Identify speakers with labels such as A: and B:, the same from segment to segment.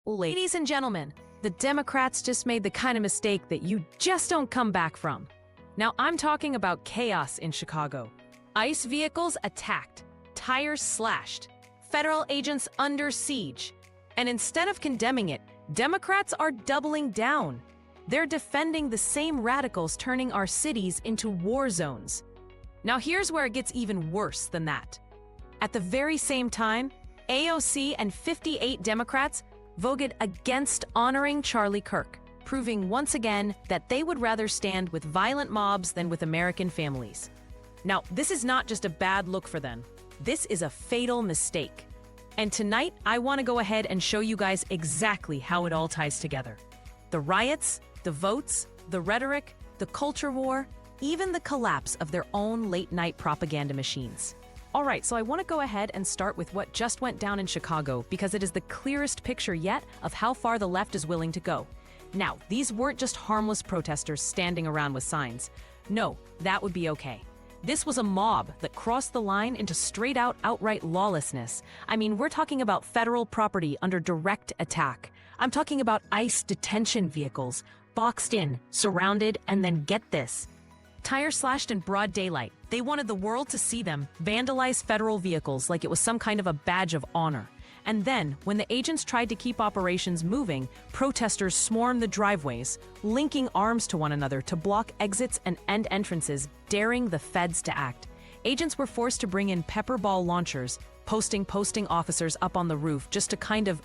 A: Ladies and gentlemen, the Democrats just made the kind of mistake that you just don't come back from. Now, I'm talking about chaos in Chicago. ICE vehicles attacked, tires slashed, federal agents under siege. And instead of condemning it, Democrats are doubling down. They're defending the same radicals turning our cities into war zones. Now, here's where it gets even worse than that. At the very same time, AOC and 58 Democrats voted against honoring Charlie Kirk, proving once again that they would rather stand with violent mobs than with American families. Now, this is not just a bad look for them. This is a fatal mistake. And tonight, I want to go ahead and show you guys exactly how it all ties together. The riots, the votes, the rhetoric, the culture war, even the collapse of their own late-night propaganda machines. All right, so I want to go ahead and start with what just went down in Chicago because it is the clearest picture yet of how far the left is willing to go. Now, these weren't just harmless protesters standing around with signs. No, that would be okay. This was a mob that crossed the line into straight-out, outright lawlessness. I mean, we're talking about federal property under direct attack. I'm talking about ICE detention vehicles, boxed in, surrounded, and then get this. Tires slashed in broad daylight. They wanted the world to see them vandalize federal vehicles like it was some kind of a badge of honor. And then, when the agents tried to keep operations moving, protesters swarmed the driveways, linking arms to one another to block exits and end entrances, daring the feds to act. Agents were forced to bring in pepper ball launchers, posting officers up on the roof just to kind of,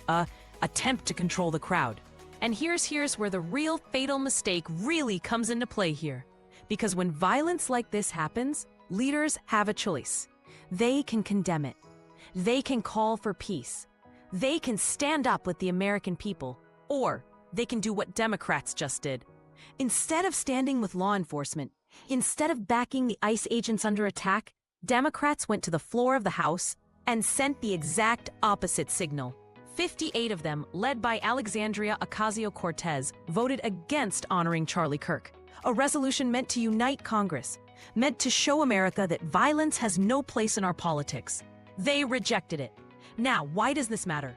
A: attempt to control the crowd. And here's where the real fatal mistake really comes into play here. Because when violence like this happens, leaders have a choice. They can condemn it. They can call for peace. They can stand up with the American people. Or they can do what Democrats just did. Instead of standing with law enforcement, instead of backing the ICE agents under attack, Democrats went to the floor of the House and sent the exact opposite signal. 58 of them, led by Alexandria Ocasio-Cortez, voted against honoring Charlie Kirk. A resolution meant to unite Congress, meant to show America that violence has no place in our politics. They rejected it. Now, why does this matter?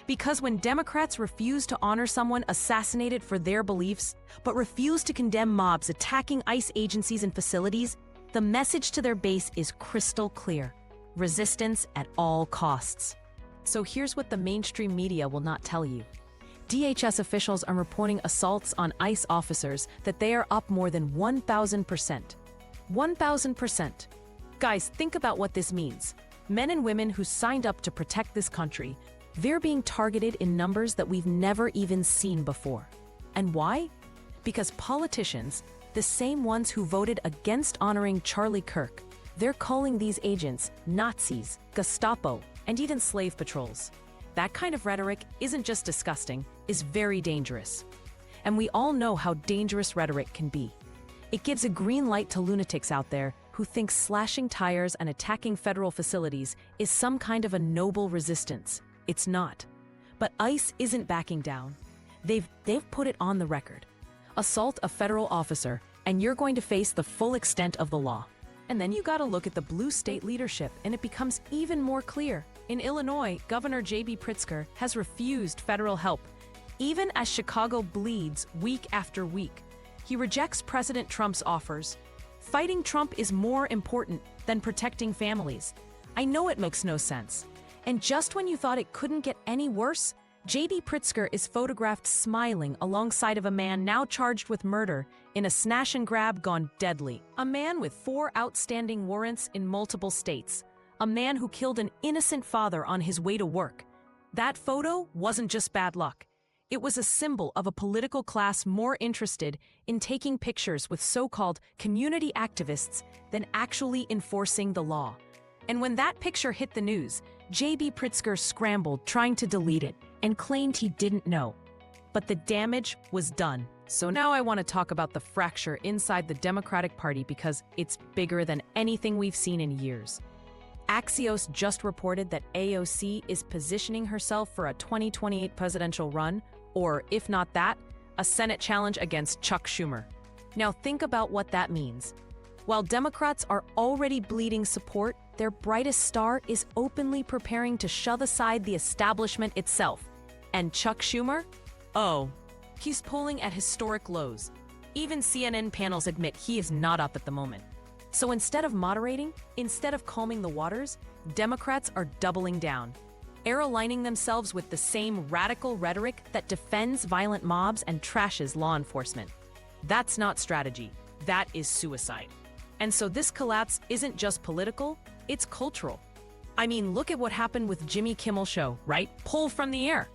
A: Because when Democrats refuse to honor someone assassinated for their beliefs, but refuse to condemn mobs attacking ICE agencies and facilities, the message to their base is crystal clear: resistance at all costs. So here's what the mainstream media will not tell you. DHS officials are reporting assaults on ICE officers that they are up more than 1,000%. 1,000%. Guys, think about what this means. Men and women who signed up to protect this country, they're being targeted in numbers that we've never even seen before. And why? Because politicians, the same ones who voted against honoring Charlie Kirk, they're calling these agents Nazis, Gestapo, and even slave patrols. That kind of rhetoric isn't just disgusting, it's very dangerous. And we all know how dangerous rhetoric can be. It gives a green light to lunatics out there who think slashing tires and attacking federal facilities is some kind of a noble resistance. It's not. But ICE isn't backing down. They've put it on the record. Assault a federal officer, and you're going to face the full extent of the law. And then you gotta look at the blue state leadership, and it becomes even more clear. In Illinois, Governor J.B. Pritzker has refused federal help, even as Chicago bleeds week after week. He rejects President Trump's offers. Fighting Trump is more important than protecting families. I know it makes no sense. And just when you thought it couldn't get any worse, J.B. Pritzker is photographed smiling alongside of a man now charged with murder in a snatch and grab gone deadly. A man with 4 outstanding warrants in multiple states. A man who killed an innocent father on his way to work. That photo wasn't just bad luck. It was a symbol of a political class more interested in taking pictures with so-called community activists than actually enforcing the law. And when that picture hit the news, J.B. Pritzker scrambled trying to delete it and claimed he didn't know. But the damage was done. So now I want to talk about the fracture inside the Democratic Party because it's bigger than anything we've seen in years. Axios just reported that AOC is positioning herself for a 2028 presidential run, or if not that, a Senate challenge against Chuck Schumer. Now think about what that means. While Democrats are already bleeding support, their brightest star is openly preparing to shove aside the establishment itself. And Chuck Schumer? Oh, he's polling at historic lows. Even CNN panels admit he is not up at the moment. So instead of moderating, instead of calming the waters, Democrats are doubling down, aligning themselves with the same radical rhetoric that defends violent mobs and trashes law enforcement. That's not strategy. That is suicide. And so this collapse isn't just political, it's cultural. I mean, look at what happened with Jimmy Kimmel's show, right? Pull from the air.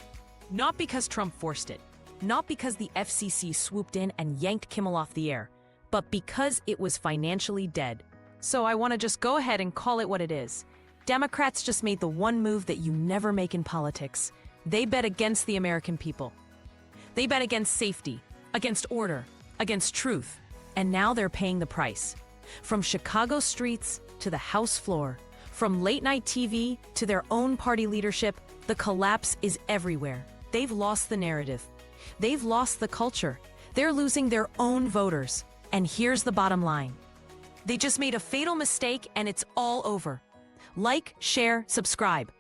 A: Not because Trump forced it, not because the FCC swooped in and yanked Kimmel off the air, but because it was financially dead. So I want to just go ahead and call it what it is. Democrats just made the one move that you never make in politics. They bet against the American people. They bet against safety, against order, against truth. And now they're paying the price. From Chicago streets to the House floor, from late-night TV to their own party leadership, the collapse is everywhere. They've lost the narrative. They've lost the culture. They're losing their own voters. And here's the bottom line. They just made a fatal mistake and it's all over. Like, share, subscribe.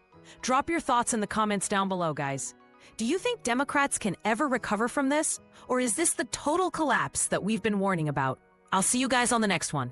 A: Drop your thoughts in the comments down below, guys. Do you think Democrats can ever recover from this? Or is this the total collapse that we've been warning about? I'll see you guys on the next one.